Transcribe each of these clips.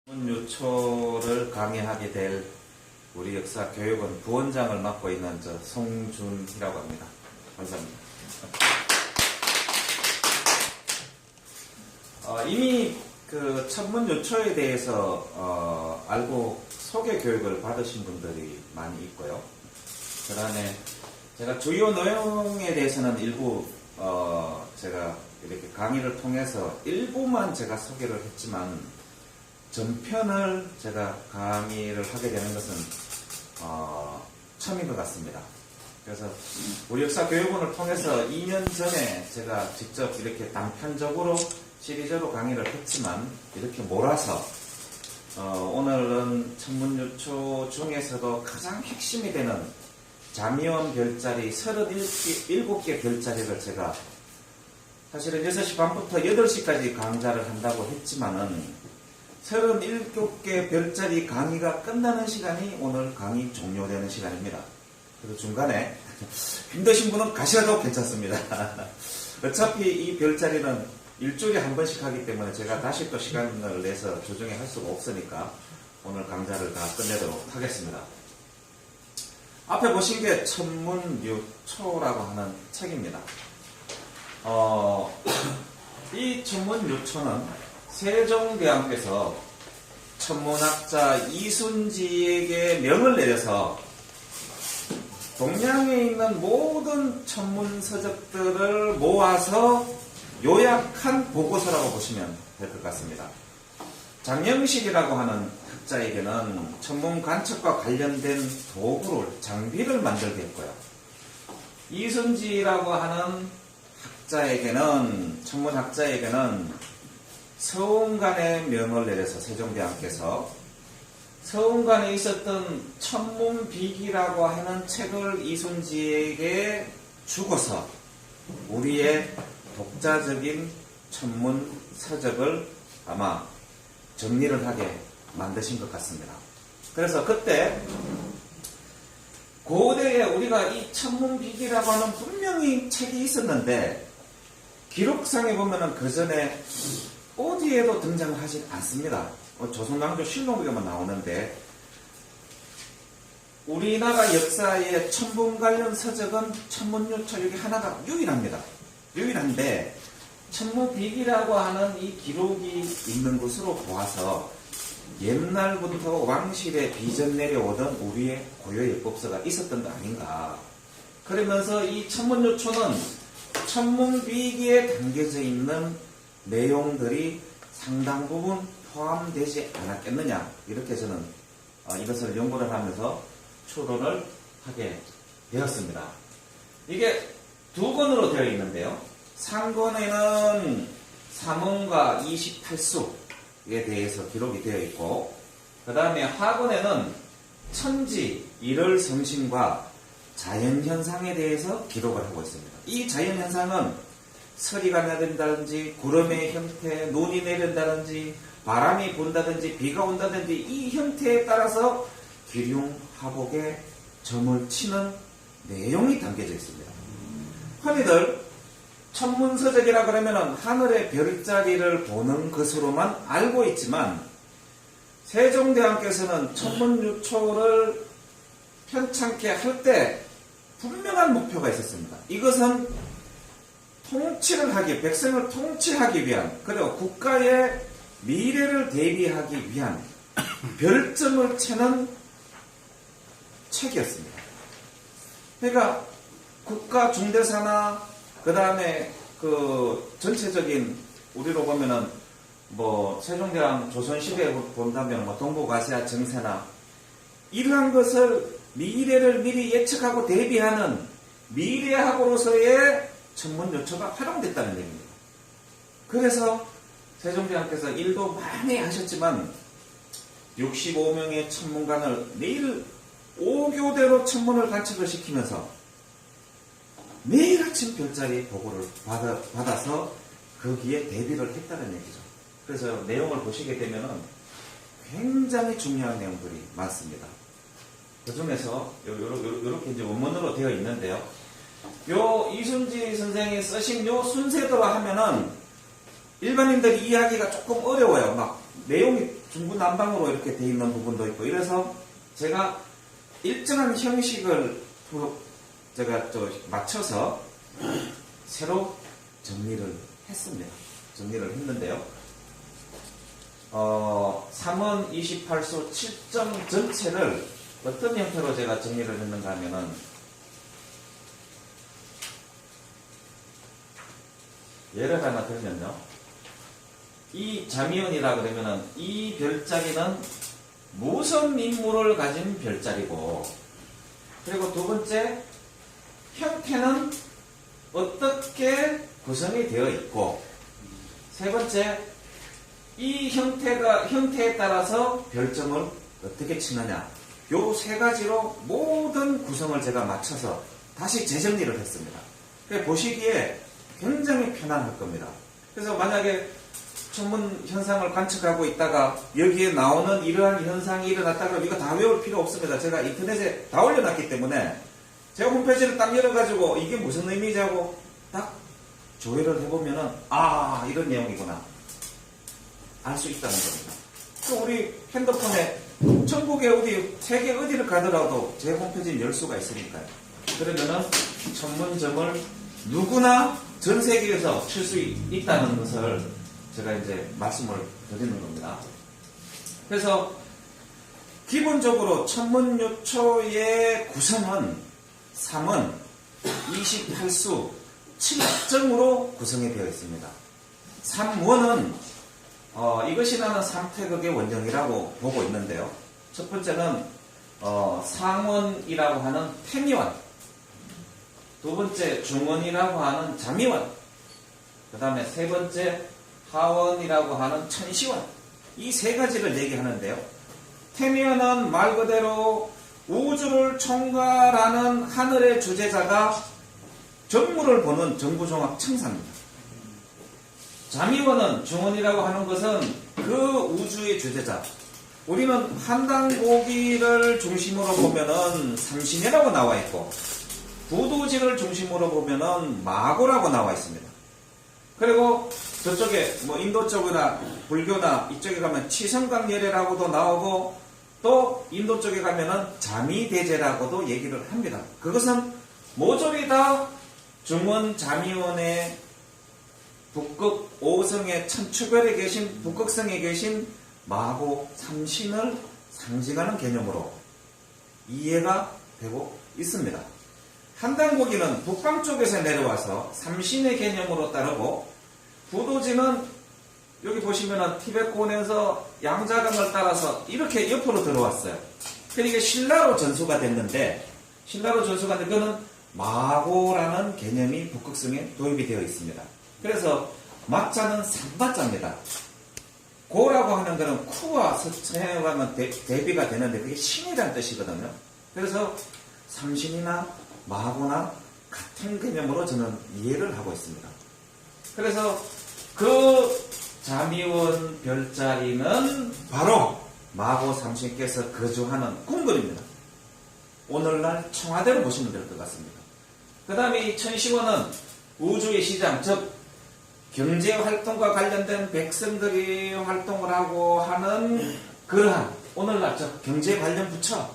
천문유초를 강의하게 될 우리 역사교육원 부원장을 맡고 있는 송준희라고 합니다. 감사합니다. 이미 그 천문유초에 대해서 알고 소개 교육을 받으신 분들이 많이 있고요. 그 다음에 제가 주요 내용에 대해서는 일부 제가 이렇게 강의를 통해서 일부만 제가 소개를 했지만 전편을 제가 강의를 하게 되는 것은 처음인 것 같습니다. 그래서 우리 역사교육원을 통해서 2년 전에 제가 직접 이렇게 단편적으로 시리즈로 강의를 했지만 이렇게 몰아서 오늘은 천문유초 중에서도 가장 핵심이 되는 자미원 별자리 37개 별자리를 제가 사실은 6시 반부터 8시까지 강좌를 한다고 했지만은 37개 별자리 강의가 끝나는 시간이 오늘 강의 종료되는 시간입니다. 그래서 중간에 힘드신 분은 가셔도 괜찮습니다. 어차피 이 별자리는 일주일에 한 번씩 하기 때문에 제가 다시 또 시간을 내서 조정해 할 수가 없으니까 오늘 강좌를 다 끝내도록 하겠습니다. 앞에 보신 게 천문유초라고 하는 책입니다. 이 천문유초는 세종대왕께서 천문학자 이순지에게 명을 내려서 동양에 있는 모든 천문서적들을 모아서 요약한 보고서라고 보시면 될 것 같습니다. 장영실이라고 하는 학자에게는 천문 관측과 관련된 도구를, 장비를 만들게 했고요. 이순지라고 하는 학자에게는, 천문학자에게는 서운관의 명을 내려서 세종대왕께서 서운관에 있었던 천문비기라고 하는 책을 이순지에게 주고서 우리의 독자적인 천문 서적을 아마 정리를 하게 만드신 것 같습니다. 그래서 그때 고대에 우리가 이 천문비기라고 하는 분명히 책이 있었는데 기록상에 보면은 그 전에 어디에도 등장을 하지 않습니다. 조선왕조 실록에만 나오는데 우리나라 역사의 천문 관련 서적은 천문유초 여기 하나가 유일합니다. 유일한데 천문비기라고 하는 이 기록이 있는 것으로 보아서 옛날부터 왕실에 빚은 내려오던 우리의 고유의 율법서가 있었던 거 아닌가. 그러면서 이 천문유초는 천문비기에 담겨져 있는 내용들이 상당 부분 포함되지 않았겠느냐, 이렇게 저는 이것을 연구를 하면서 추론을 하게 되었습니다. 이게 두 권으로 되어 있는데요. 상권에는 삼원과 28수에 대해서 기록이 되어 있고, 그 다음에 하권에는 천지, 일월성신과 자연현상에 대해서 기록을 하고 있습니다. 이 자연현상은 서리가 내린다든지, 구름의 형태, 눈이 내린다든지, 바람이 분다든지, 비가 온다든지, 이 형태에 따라서 기륭하복에 점을 치는 내용이 담겨져 있습니다. 흔히들 천문서적이라 그러면은 하늘의 별자리를 보는 것으로만 알고 있지만, 세종대왕께서는 천문유초를 편찮게 할 때 분명한 목표가 있었습니다. 이것은 통치를 하기, 백성을 통치하기 위한, 그리고 국가의 미래를 대비하기 위한 별점을 채는 책이었습니다. 그러니까 국가 중대사나 그 다음에 그 전체적인 우리로 보면은 뭐 세종대왕 조선시대에 본다면 뭐 동북아시아 정세나 이러한 것을 미래를 미리 예측하고 대비하는 미래학으로서의 천문유초가 활용됐다는 얘기입니다. 그래서 세종대왕께서 일도 많이 하셨지만 65명의 천문관을 매일 5교대로 천문을 관측을 시키면서 매일 아침 별자리 보고를 받아서 거기에 대비를 했다는 얘기죠. 그래서 내용을 보시게 되면 굉장히 중요한 내용들이 많습니다. 그 중에서 이렇게 이제 원문으로 되어 있는데요. 요 이순지 선생이 쓰신 요 순서대로 하면은 일반인들이 이해하기가 조금 어려워요. 막 내용이 중구난방으로 이렇게 돼 있는 부분도 있고 이래서 제가 일정한 형식을 제가 또 맞춰서 새로 정리를 했습니다. 정리를 했는데요. 3원 28수 7점 전체를 어떤 형태로 제가 정리를 했는가 하면은 예를 하나 들면요. 이 자미원이라 그러면은 이 별자리는 무슨 인물을 가진 별자리고, 그리고 두 번째 형태는 어떻게 구성이 되어 있고, 세 번째 이 형태에 따라서 별점을 어떻게 치느냐, 요 세 가지로 모든 구성을 제가 맞춰서 다시 재정리를 했습니다. 보시기에 굉장히 편안할 겁니다. 그래서 만약에 천문 현상을 관측하고 있다가 여기에 나오는 이러한 현상이 일어났다 그러면 이거 다 외울 필요 없습니다. 제가 인터넷에 다 올려놨기 때문에 제가 홈페이지를 딱 열어가지고 이게 무슨 의미지 하고 딱 조회를 해보면은 이런 내용이구나 알 수 있다는 겁니다. 또 우리 핸드폰에 전국에 어디 세계 어디를 가더라도 제 홈페이지를 열 수가 있으니까요. 그러면은 천문점을 누구나 전 세계에서 칠 수 있다는 것을 제가 이제 말씀을 드리는 겁니다. 그래서 기본적으로 천문요초의 구성은 3은 28수 7점으로 구성이 되어 있습니다. 3원은 이것이 나는 삼태극의 원형이라고 보고 있는데요. 첫 번째는 상원이라고 하는 태미원, 두 번째 중원이라고 하는 자미원, 그 다음에 세 번째 하원이라고 하는 천시원, 이 세 가지를 얘기하는데요. 태미원은 말 그대로 우주를 총괄하는 하늘의 주재자가 정무를 보는 정부종합 청사입니다. 자미원은 중원이라고 하는 것은 그 우주의 주재자, 우리는 한단고기를 중심으로 보면은 삼신이라고 나와 있고 부도지를 중심으로 보면은 마고라고 나와 있습니다. 그리고 저쪽에 인도 쪽이나 불교나 이쪽에 가면 치성강예례라고도 나오고 또 인도 쪽에 가면은 자미대제라고도 얘기를 합니다. 그것은 모조리 다 중원 자미원의 북극 5성의 천추별에 계신 북극성에 계신 마고 삼신을 상징하는 개념으로 이해가 되고 있습니다. 한단고기는 북방 쪽에서 내려와서 삼신의 개념으로 따르고, 부도지는 여기 보시면은 티베트권에서 양자강을 따라서 이렇게 옆으로 들어왔어요. 그러니까 신라로 전수가 됐는데, 그거는 마고라는 개념이 북극성에 도입이 되어 있습니다. 그래서 막자는 삼바자입니다. 고라고 하는 것은 쿠와 서양으로 하면 대비가 되는데 그게 신이라는 뜻이거든요. 그래서 삼신이나 마고나 같은 개념으로 저는 이해를 하고 있습니다. 그래서 그 자미원 별자리는 바로 마고 삼신께서 거주하는 궁궐입니다. 오늘날 청와대로 보시면 될 것 같습니다. 그 다음에 이 천시원은 우주의 시장, 즉 경제활동과 관련된 백성들이 활동을 하고 하는 그러한 오늘날 즉 경제 관련 부처,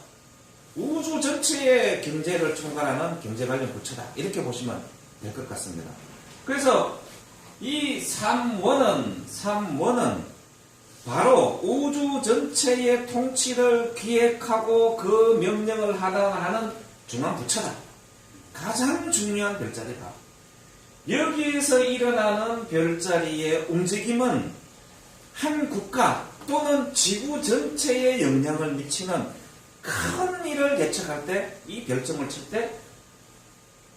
우주 전체의 경제를 총괄하는 경제 관련 부처다, 이렇게 보시면 될 것 같습니다. 그래서 이 3원은 바로 우주 전체의 통치를 기획하고 그 명령을 하는 중앙부처다. 가장 중요한 별자리다. 여기에서 일어나는 별자리의 움직임은 한 국가 또는 지구 전체에 영향을 미치는 큰 일을 예측할 때, 이 별점을 칠 때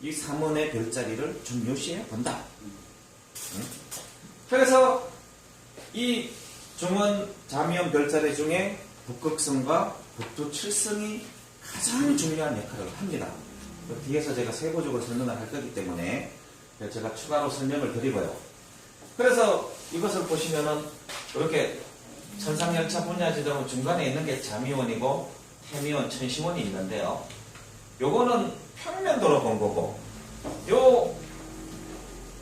이 3원의 별자리를 중요시해 본다. 그래서 이 중원 자미원 별자리 중에 북극성과 북두 7성이 가장 중요한 역할을 합니다. 뒤에서 제가 세부적으로 설명을 할 거기 때문에 제가 추가로 설명을 드리고요. 그래서 이것을 보시면은 이렇게 천상열차 분야지점 중간에 있는 게 자미원이고 태미원, 천시원이 있는데요. 요거는 평면도로 본 거고, 요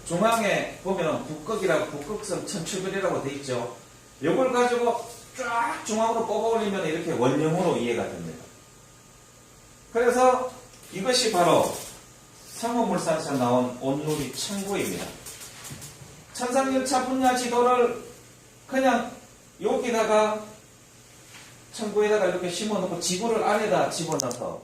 중앙에 보면 북극이라고, 북극성 천추별이라고 돼 있죠. 요걸 가지고 쫙 중앙으로 뽑아 올리면 이렇게 원형으로 이해가 됩니다. 그래서 이것이 바로 성호물산에서 나온 온누리 청구입니다. 천상열차 분야 지도를 그냥 여기다가 청구에다가 이렇게 심어놓고 지구를 안에다 집어넣어서